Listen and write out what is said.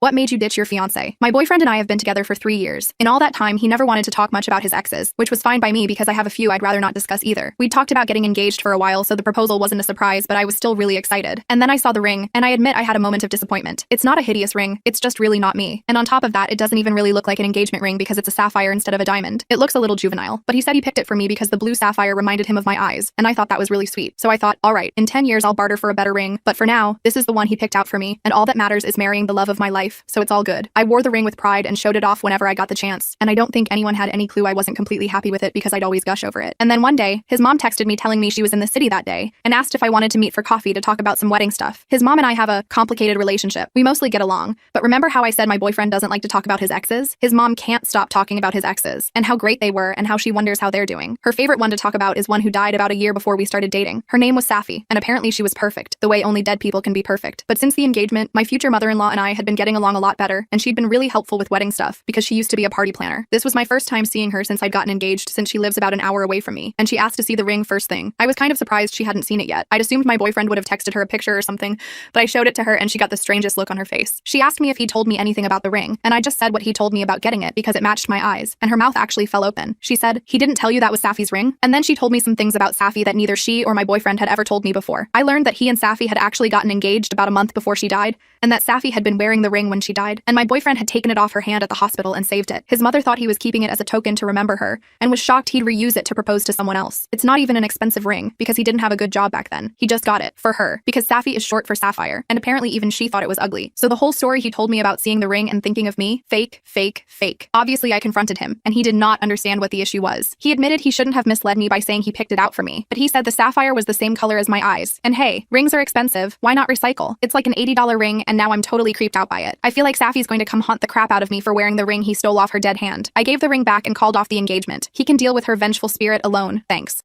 What made you ditch your fiance? My boyfriend and I have been together for 3 years. In all that time, he never wanted to talk much about his exes, which was fine by me because I have a few I'd rather not discuss either. We'd talked about getting engaged for a while, so the proposal wasn't a surprise, but I was still really excited. And then I saw the ring, and I admit I had a moment of disappointment. It's not a hideous ring, it's just really not me. And on top of that, it doesn't even really look like an engagement ring because it's a sapphire instead of a diamond. It looks a little juvenile, but he said he picked it for me because the blue sapphire reminded him of my eyes, and I thought that was really sweet. So I thought, alright, in 10 years I'll barter for a better ring, but for now, this is the one he picked out for me, and all that matters is marrying the love of my life, so it's all good. I wore the ring with pride and showed it off whenever I got the chance, and I don't think anyone had any clue I wasn't completely happy with it because I'd always gush over it. And then one day, his mom texted me telling me she was in the city that day, and asked if I wanted to meet for coffee to talk about some wedding stuff. His mom and I have a complicated relationship. We mostly get along, but remember how I said my boyfriend doesn't like to talk about his exes? His mom can't stop talking about his exes, and how great they were and how she wonders how they're doing. Her favorite one to talk about is one who died about a year before we started dating. Her name was Safi, and apparently she was perfect, the way only dead people can be perfect. But since the engagement, my future mother-in-law and I had been getting along a lot better, and she'd been really helpful with wedding stuff because she used to be a party planner. This was my first time seeing her since I'd gotten engaged, since she lives about an hour away from me, and she asked to see the ring first thing. I was kind of surprised she hadn't seen it yet. I'd assumed my boyfriend would have texted her a picture or something, but I showed it to her and she got the strangest look on her face. She asked me if he told me anything about the ring, and I just said what he told me about getting it because it matched my eyes, and her mouth actually fell open. She said, "He didn't tell you that was Safi's ring?" And then she told me some things about Safi that neither she or my boyfriend had ever told me before. I learned that he and Safi had actually gotten engaged about a month before she died, and that Safi had been wearing the ring when she died, and my boyfriend had taken it off her hand at the hospital and saved it. His mother thought he was keeping it as a token to remember her, and was shocked he'd reuse it to propose to someone else. It's not even an expensive ring, because he didn't have a good job back then. He just got it, for her, because Safi is short for sapphire, and apparently even she thought it was ugly. So the whole story he told me about seeing the ring and thinking of me, fake, fake, fake. Obviously I confronted him, and he did not understand what the issue was. He admitted he shouldn't have misled me by saying he picked it out for me, but he said the sapphire was the same color as my eyes. And hey, rings are expensive, why not recycle? It's like an $80 ring, and now I'm totally creeped out by it. I feel like Safi's going to come haunt the crap out of me for wearing the ring he stole off her dead hand. I gave the ring back and called off the engagement. He can deal with her vengeful spirit alone, thanks.